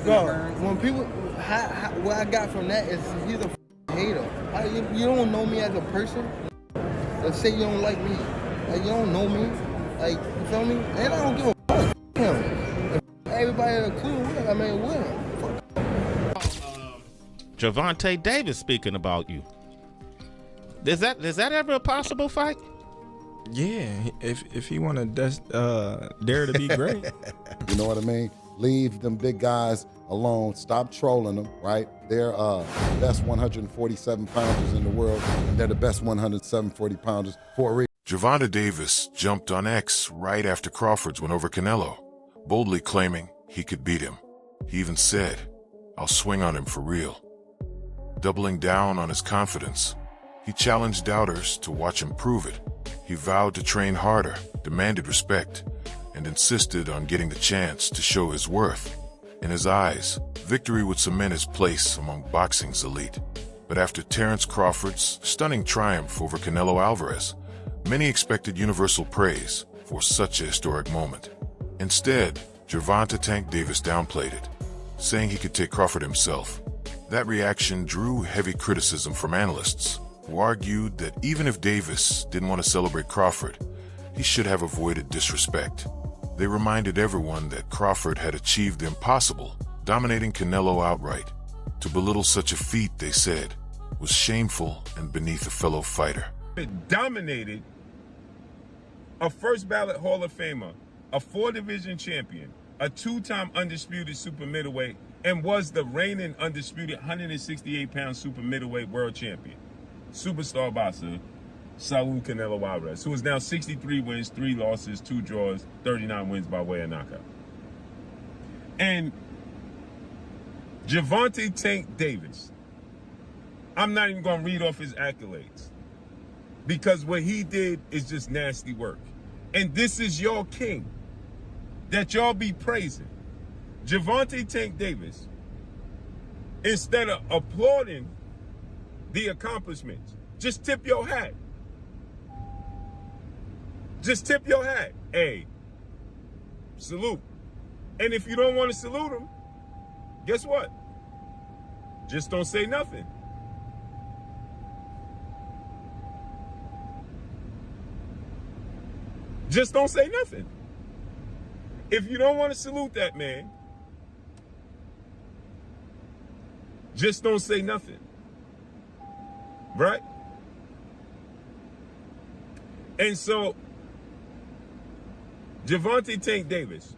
Bro, when people, what I got from that is he's a hater. You don't know me as a person. Let's say you don't like me. Like, you don't know me. Like, you feel me? And I don't give a fuck. Him. If everybody in the crew, I mean, with him. Gervonta Davis speaking about you. Is that ever a possible fight? Yeah, if he want to dare to be great. You know what I mean? Leave them big guys alone. Stop trolling them, right? They're the best 147 pounders in the world, and they're the best 140 pounders for a reason. Gervonta Davis jumped on X right after Crawford's win over Canelo, boldly claiming he could beat him. He even said, "I'll swing on him for real." Doubling down on his confidence, he challenged doubters to watch him prove it. He vowed to train harder, demanded respect, and insisted on getting the chance to show his worth. In his eyes, victory would cement his place among boxing's elite. But after Terence Crawford's stunning triumph over Canelo Alvarez, many expected universal praise for such a historic moment. Instead, Gervonta Tank Davis downplayed it, saying he could take Crawford himself. That reaction drew heavy criticism from analysts, who argued that even if Davis didn't want to celebrate Crawford, he should have avoided disrespect. They reminded everyone that Crawford had achieved the impossible, dominating Canelo outright. To belittle such a feat, they said, was shameful and beneath a fellow fighter. It dominated a first ballot Hall of Famer, a 4-division champion, a 2-time undisputed super middleweight, and was the reigning undisputed 168-pound super middleweight world champion. Superstar boxer, Saul Canelo Alvarez, who is now 63 wins, 3 losses, 2 draws, 39 wins by way of knockout. And Gervonta Tank Davis, I'm not even going to read off his accolades, because what he did is just nasty work. And this is your king that y'all be praising. Gervonta Tank Davis, instead of applauding the accomplishments, just tip your hat. Just tip your hat. Hey, salute. And if you don't want to salute him, guess what? Just don't say nothing. Just don't say nothing. If you don't want to salute that man, just don't say nothing. Right? And so, Gervonta Tank Davis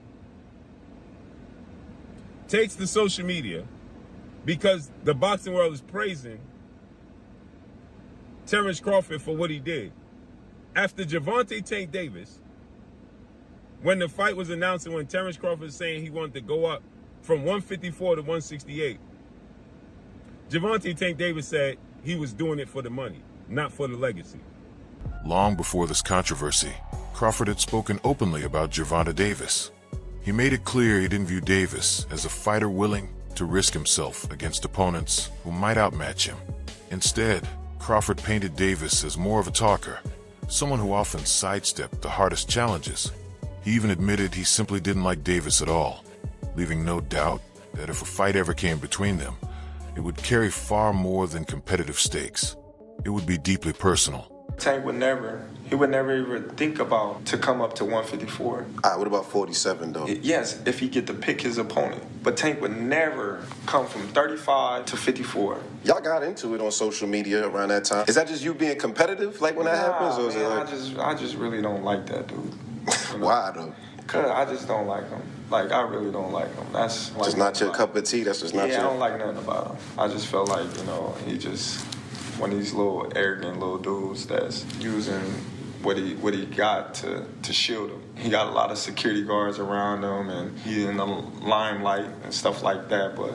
takes to social media because the boxing world is praising Terence Crawford for what he did. After Gervonta Tank Davis, when the fight was announced and when Terence Crawford was saying he wanted to go up from 154 to 168, Gervonta Tank Davis said he was doing it for the money, not for the legacy. Long before this controversy, Crawford had spoken openly about Gervonta Davis. He made it clear he didn't view Davis as a fighter willing to risk himself against opponents who might outmatch him. Instead, Crawford painted Davis as more of a talker, someone who often sidestepped the hardest challenges. He even admitted he simply didn't like Davis at all, leaving no doubt that if a fight ever came between them, it would carry far more than competitive stakes. It would be deeply personal. Tank would never even think about to come up to 154. All right, what about 47 though? Yes, if he get to pick his opponent. But Tank would never come from 35 to 54. Y'all got into it on social media around that time. Is that just you being competitive, like when that happens, or is it like... I just really don't like that dude. You know? Why though? Cause I just don't like him. Like, I really don't like him. That's like just not your cup of tea. That's just not your... I don't like nothing about him. I just felt like, you know, he just one of these little arrogant little dudes that's using what he got to shield him. He got a lot of security guards around him, and he in the limelight and stuff like that. But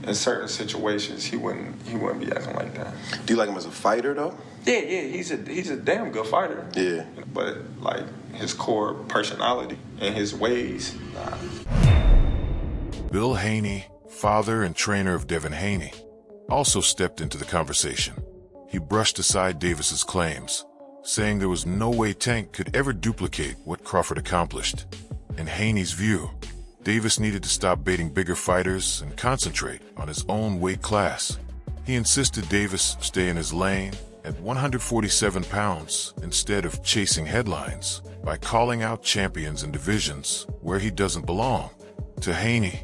in certain situations, he wouldn't be acting like that. Do you like him as a fighter though? Yeah, he's a damn good fighter. Yeah. But like his core personality and his ways. Bill Haney, father and trainer of Devin Haney, also stepped into the conversation. He brushed aside Davis's claims, saying there was no way Tank could ever duplicate what Crawford accomplished. In Haney's view, Davis needed to stop baiting bigger fighters and concentrate on his own weight class. He insisted Davis stay in his lane at 147 pounds instead of chasing headlines by calling out champions in divisions where he doesn't belong. To Haney,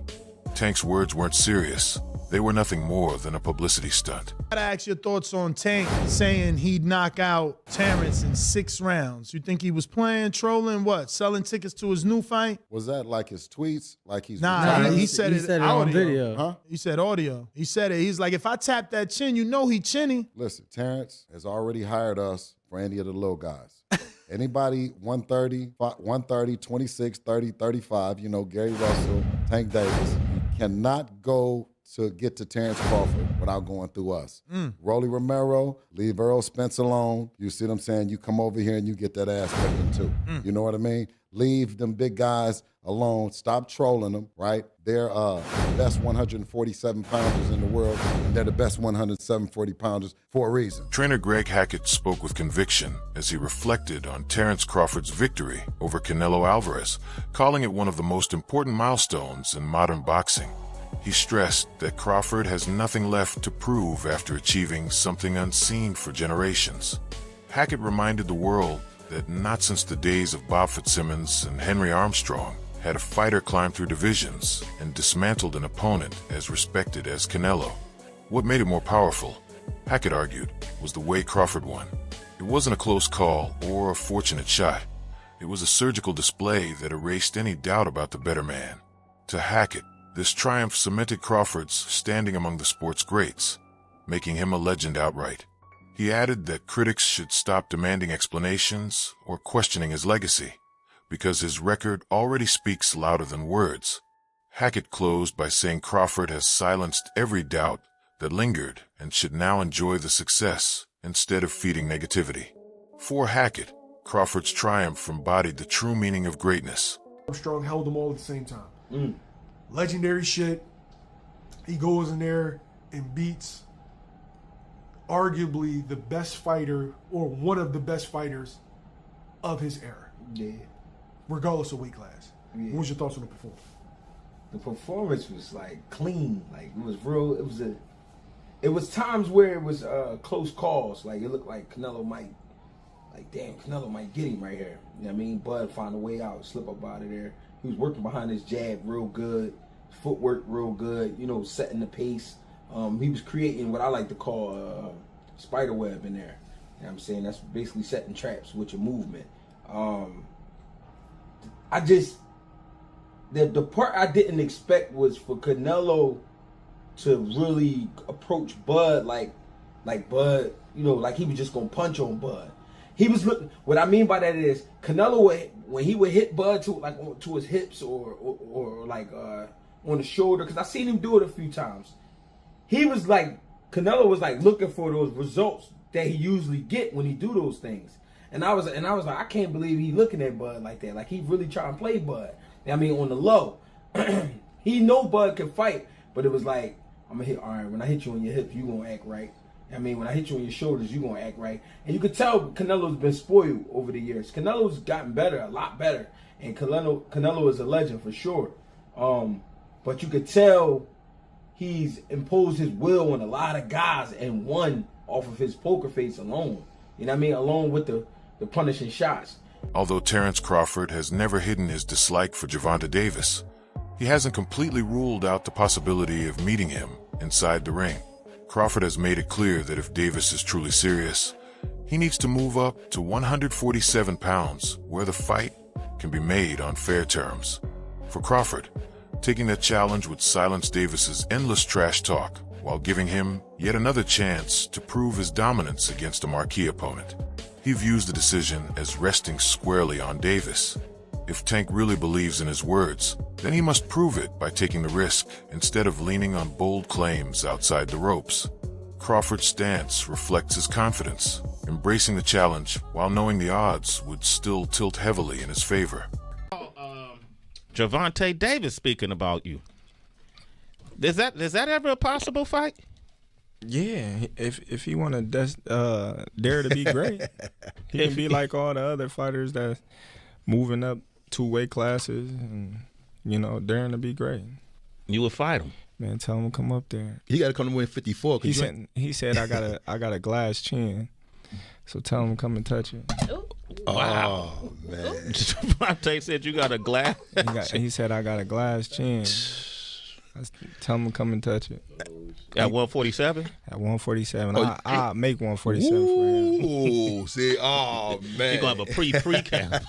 Tank's words weren't serious. They were nothing more than a publicity stunt. I gotta ask your thoughts on Tank saying he'd knock out Terence in 6 rounds. You think he was playing, trolling, what? Selling tickets to his new fight? Was that like his tweets? Like he's Nah, he said it on video. Huh? He said audio. He said it. He's like, if I tap that chin, you know he chinny. Listen, Terence has already hired us for any of the little guys. Anybody 130, 26, 30, 35, you know, Gary Russell, Tank Davis, you cannot go to get to Terence Crawford without going through us. Rolly Romero, leave Earl Spence alone. You see what I'm saying? You come over here and you get that ass whipping too. You know what I mean? Leave them big guys alone. Stop trolling them, right? They're the best 147 pounders in the world, and they're the best 140 pounders for a reason. Trainer Greg Hackett spoke with conviction as he reflected on Terence Crawford's victory over Canelo Alvarez, calling it one of the most important milestones in modern boxing. He stressed that Crawford has nothing left to prove after achieving something unseen for generations. Hackett reminded the world that not since the days of Bob Fitzsimmons and Henry Armstrong had a fighter climbed through divisions and dismantled an opponent as respected as Canelo. What made it more powerful, Hackett argued, was the way Crawford won. It wasn't a close call or a fortunate shot. It was a surgical display that erased any doubt about the better man. To Hackett, this triumph cemented Crawford's standing among the sport's greats, making him a legend outright. He added that critics should stop demanding explanations or questioning his legacy, because his record already speaks louder than words. Hackett closed by saying Crawford has silenced every doubt that lingered and should now enjoy the success instead of feeding negativity. For Hackett, Crawford's triumph embodied the true meaning of greatness. Armstrong held them all at the same time. Legendary shit. He goes in there and beats arguably the best fighter or one of the best fighters of his era. Yeah. Regardless of weight class. Yeah. What was your thoughts on the performance? The performance was like clean. Like it was real. It was times where it was close calls. Like it looked like Canelo might, like damn, Canelo might get him right here. You know what I mean? Bud found a way out, slip up out of there. He was working behind his jab real good, footwork real good. You know, setting the pace. He was creating what I like to call spider web in there. You know what I'm saying? That's basically setting traps with your movement. The part I didn't expect was for Canelo to really approach Bud like Bud, you know, like he was just gonna punch on Bud. He was looking. What I mean by that is Canelo when he would hit Bud to his hips or like on the shoulder, because I seen him do it a few times. He was like, Canelo was like looking for those results that he usually get when he do those things. And I was like, I can't believe he looking at Bud like that. Like he really trying to play Bud. I mean, on the low. He know Bud can fight, but it was like, I'm gonna hit, all right, when I hit you on your hips, you gonna act right. I mean, when I hit you on your shoulders, you gonna act right. And you could tell Canelo's been spoiled over the years. Canelo's gotten better, a lot better. And Canelo is a legend for sure. But you could tell he's imposed his will on a lot of guys and won off of his poker face alone. You know what I mean? Along with the punishing shots. Although Terence Crawford has never hidden his dislike for Gervonta Davis, he hasn't completely ruled out the possibility of meeting him inside the ring. Crawford has made it clear that if Davis is truly serious, he needs to move up to 147 pounds, where the fight can be made on fair terms. For Crawford, taking that challenge would silence Davis's endless trash talk while giving him yet another chance to prove his dominance against a marquee opponent. He views the decision as resting squarely on Davis. If Tank really believes in his words, then he must prove it by taking the risk instead of leaning on bold claims outside the ropes. Crawford's stance reflects his confidence, embracing the challenge while knowing the odds would still tilt heavily in his favor. Gervonta Davis speaking about you. Is that ever a possible fight? Yeah, if he want to dare to be great, he can be like all the other fighters that's moving up 2 weight classes and daring to be great. You would fight him. Man, tell him to come up there. He got to come to win 54. He said I got a glass chin. So tell him to come and touch it. Wow. Oh, man. Javonte said you got a glass. He said I got a glass chin. Tell him to come and touch it. At 147? At 147. I'll make 147 for him. Ooh, see, oh, man. You're going to have a pre-camp.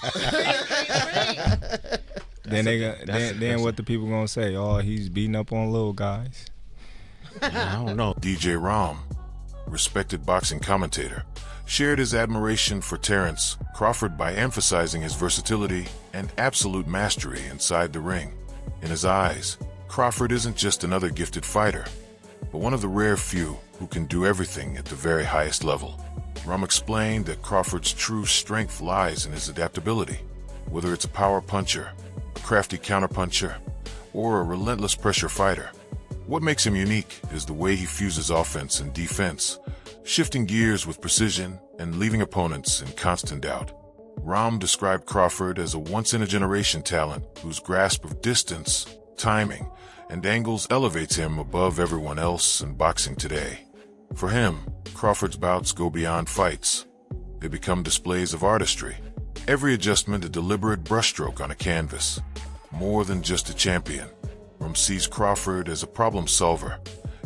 Then what the people going to say? Oh, he's beating up on little guys. I don't know. DJ Rom, respected boxing commentator, shared his admiration for Terence Crawford by emphasizing his versatility and absolute mastery inside the ring. In his eyes, Crawford isn't just another gifted fighter, but one of the rare few who can do everything at the very highest level. Rom explained that Crawford's true strength lies in his adaptability. Whether it's a power puncher, a crafty counterpuncher, or a relentless pressure fighter, what makes him unique is the way he fuses offense and defense, shifting gears with precision and leaving opponents in constant doubt. Rom described Crawford as a once-in-a-generation talent whose grasp of distance, timing, and angles elevates him above everyone else in boxing today. For him, Crawford's bouts go beyond fights. They become displays of artistry, every adjustment a deliberate brushstroke on a canvas. More than just a champion, Rom sees Crawford as a problem solver,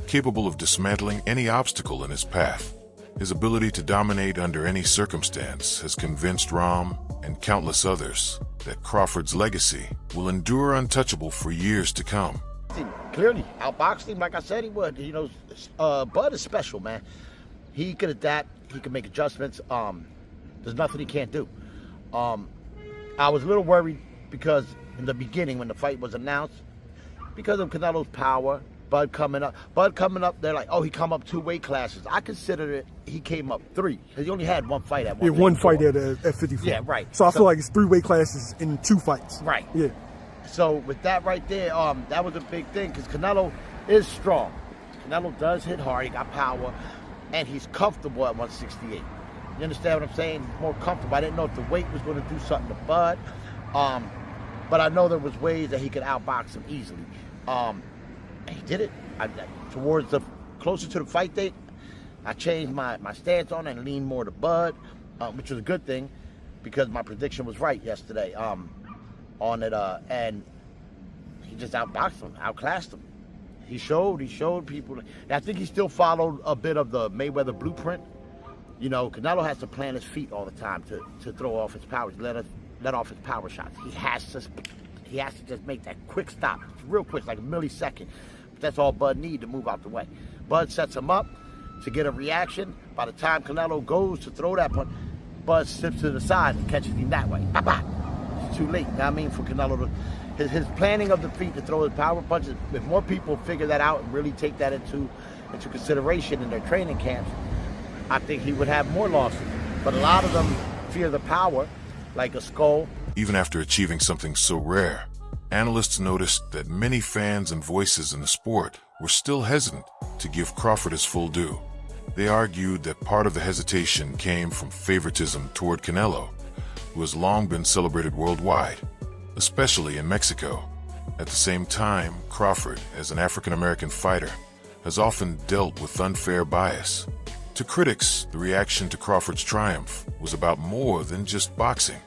capable of dismantling any obstacle in his path. His ability to dominate under any circumstance has convinced Rom and countless others that Crawford's legacy will endure untouchable for years to come. Clearly, outboxed him like I said he would. Bud is special, man. He could adapt. He could make adjustments. There's nothing he can't do. I was a little worried because in the beginning when the fight was announced, because of Canelo's power, Bud coming up, they're like, oh, he come up 2 weight classes. I consider it, he came up 3. Because he only had 1 fight at 154. Yeah, 1 fight at 54. Yeah, right. So I feel like it's 3 weight classes in 2 fights. Right. Yeah. So with that right there, that was a big thing because Canelo is strong. Canelo does hit hard, he got power, and he's comfortable at 168. You understand what I'm saying? He's more comfortable. I didn't know if the weight was going to do something to Bud, but I know there was ways that he could outbox him easily. And he did it. Towards the closer to the fight date, I changed my stance on it and leaned more to Bud, which was a good thing because my prediction was right yesterday on it. And he just outboxed him, outclassed him. He showed people. And I think he still followed a bit of the Mayweather blueprint. Canelo has to plant his feet all the time to throw off his power, let off his power shots. He has to just make that quick stop. It's real quick, like a millisecond. But that's all Bud needs to move out the way. Bud sets him up to get a reaction. By the time Canelo goes to throw that punch, Bud slips to the side and catches him that way. It's too late. For Canelo to his planning of the feet to throw his power punches. If more people figure that out and really take that into consideration in their training camps, I think he would have more losses. But a lot of them fear the power, like a skull. Even after achieving something so rare, analysts noticed that many fans and voices in the sport were still hesitant to give Crawford his full due. They argued that part of the hesitation came from favoritism toward Canelo, who has long been celebrated worldwide, especially in Mexico. At the same time, Crawford, as an African-American fighter, has often dealt with unfair bias. To critics, the reaction to Crawford's triumph was about more than just boxing.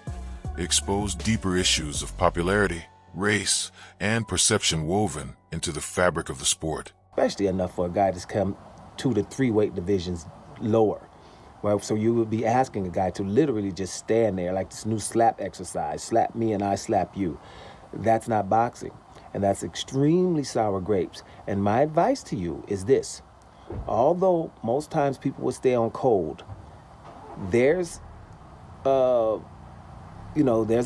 It exposed deeper issues of popularity, race, and perception woven into the fabric of the sport. Especially enough for a guy to come 2 to 3 weight divisions lower. Well, so you would be asking a guy to literally just stand there like this new slap exercise. Slap me and I slap you. That's not boxing. And that's extremely sour grapes. And my advice to you is this. Although most times people will stay on cold, there's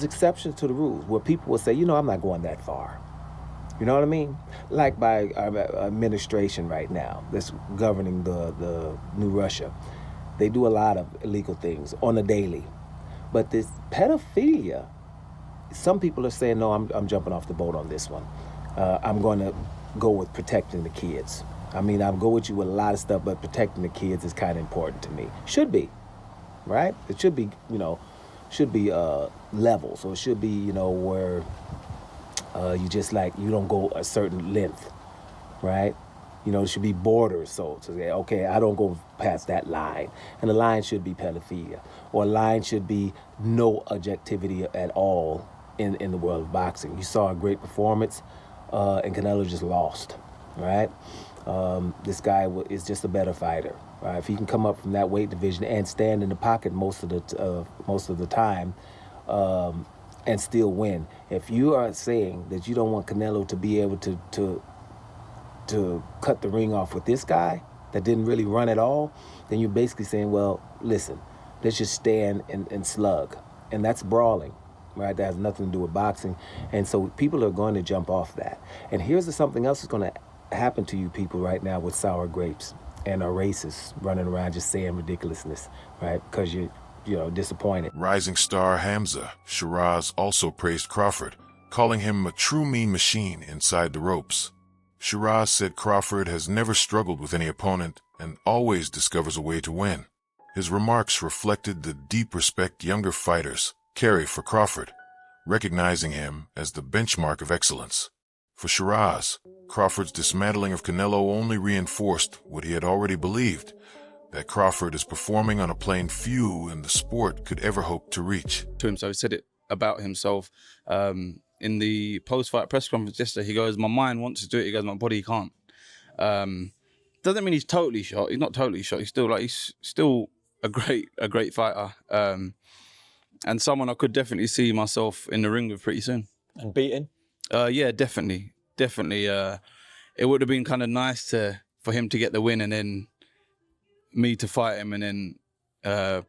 exceptions to the rules where people will say, I'm not going that far. You know what I mean? Like by our administration right now that's governing the New Russia. They do a lot of illegal things on a daily. But this pedophilia, some people are saying, no, I'm jumping off the boat on this one. I'm going to go with protecting the kids. I'll go with you with a lot of stuff, but protecting the kids is kind of important to me. Should be, right? It should be, levels. So it should be, where You don't go a certain length, right? You know, there should be borders. So to say, okay, I don't go past that line. And the line should be pedophilia. Or a line should be no objectivity at all in the world of boxing. You saw a great performance, and Canelo just lost, right? This guy is just a better fighter. Right? If he can come up from that weight division and stand in the pocket most of the time, and still win. If you are saying that you don't want Canelo to be able to cut the ring off with this guy that didn't really run at all, then you're basically saying, well, listen, let's just stand and slug. And that's brawling, right? That has nothing to do with boxing. And so people are going to jump off that. And here's something else that's going to happen to you people right now with sour grapes and are racists running around just saying ridiculousness, right? Because you're disappointed. Rising star Hamza Shiraz also praised Crawford, calling him a true mean machine inside the ropes. Shiraz said Crawford has never struggled with any opponent and always discovers a way to win. His remarks reflected the deep respect younger fighters carry for Crawford, recognizing him as the benchmark of excellence. For Shiraz, Crawford's dismantling of Canelo only reinforced what he had already believed, that Crawford is performing on a plane few in the sport could ever hope to reach. To him, so he said it about himself. In the post-fight press conference yesterday, he goes, my mind wants to do it, he goes, my body can't. Doesn't mean he's totally shot. He's not totally shot. He's still a great fighter. And someone I could definitely see myself in the ring with pretty soon. And beating? Yeah, definitely. It would have been kind of nice for him to get the win and then me to fight him and then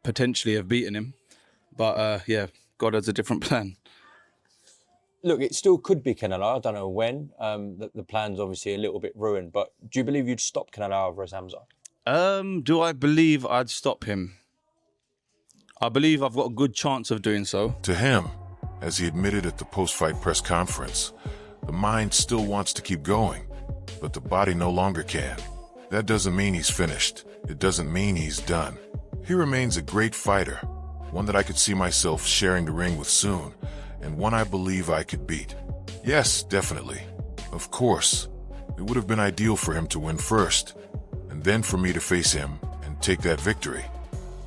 potentially have beaten him. But yeah, God has a different plan. Look, it still could be Canelo. I don't know when. The plan's obviously a little bit ruined. But do you believe you'd stop Canelo Alvarez, Hamza? Do I believe I'd stop him? I believe I've got a good chance of doing so. To him, as he admitted at the post-fight press conference, the mind still wants to keep going, but the body no longer can. That doesn't mean he's finished. It doesn't mean he's done. He remains a great fighter, one that I could see myself sharing the ring with soon, and one I believe I could beat. Yes, definitely. Of course, it would have been ideal for him to win first, and then for me to face him and take that victory.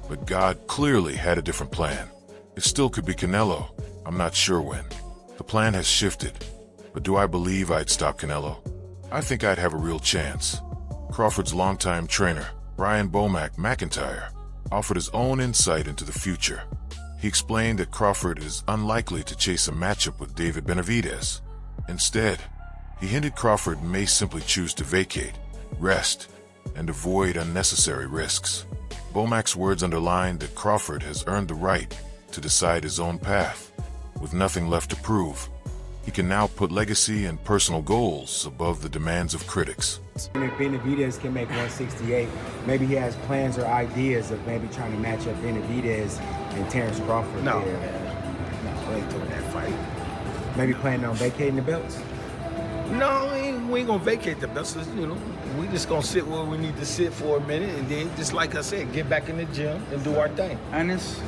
But God clearly had a different plan. It still could be Canelo. I'm not sure when. The plan has shifted. But do I believe I'd stop Canelo? I think I'd have a real chance. Crawford's longtime trainer, Brian Bomac McIntyre, offered his own insight into the future. He explained that Crawford is unlikely to chase a matchup with David Benavidez. Instead, he hinted Crawford may simply choose to vacate, rest, and avoid unnecessary risks. Bomac's words underlined that Crawford has earned the right to decide his own path. With nothing left to prove, he can now put legacy and personal goals above the demands of critics. And if Benavidez can make 168, maybe he has plans or ideas of maybe trying to match up Benavidez and Terence Crawford. No, there. man. No, we ain't doing that fight. Maybe planning on vacating the belts? No, we ain't gonna vacate the belts. You know, we just gonna sit where we need to sit for a minute, and then, just like I said, get back in the gym and do our thing. Honest?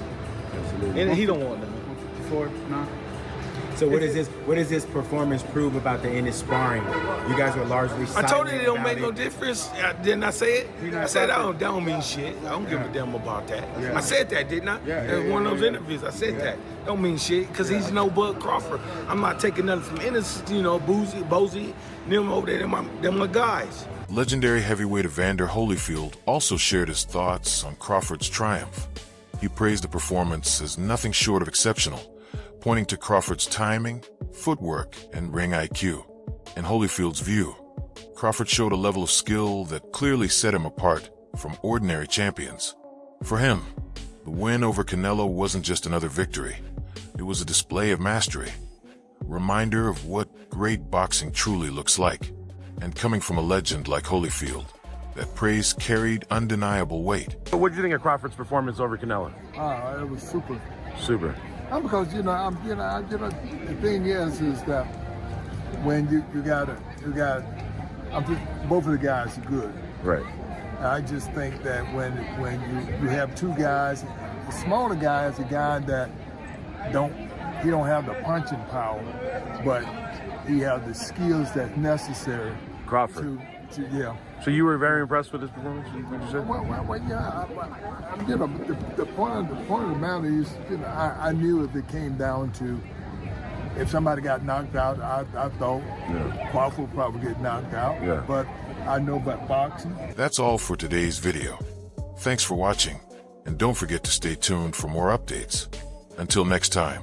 And he don't want that. 154? No. So what does this performance prove about the end of sparring? You guys are largely I told you it don't make it. no difference. Didn't I say it? I said that don't mean shit. I don't give a damn about that. Yeah. I said that, didn't I? In one of those interviews, I said that. Don't mean shit, because he's no Bud Crawford. I'm not taking nothing from Ennis, Boozy, them over there, them my guys. Legendary heavyweight Evander Holyfield also shared his thoughts on Crawford's triumph. He praised the performance as nothing short of exceptional, pointing to Crawford's timing, footwork, and ring IQ. In Holyfield's view, Crawford showed a level of skill that clearly set him apart from ordinary champions. For him, the win over Canelo wasn't just another victory. It was a display of mastery, a reminder of what great boxing truly looks like. And coming from a legend like Holyfield, that praise carried undeniable weight. What do you think of Crawford's performance over Canelo? It was super. Super. Because the thing is that when both of the guys are good. Right. I just think that when you have two guys, the smaller guy is a guy that don't have the punching power, but he had the skills that's necessary. Crawford. Yeah. So you were very impressed with his performance, would you say? Well, yeah. You know, the point of the matter is, you know, I knew if it came down to if somebody got knocked out, I thought Crawford would probably get knocked out. Yeah. But I know about boxing. That's all for today's video. Thanks for watching, and don't forget to stay tuned for more updates. Until next time.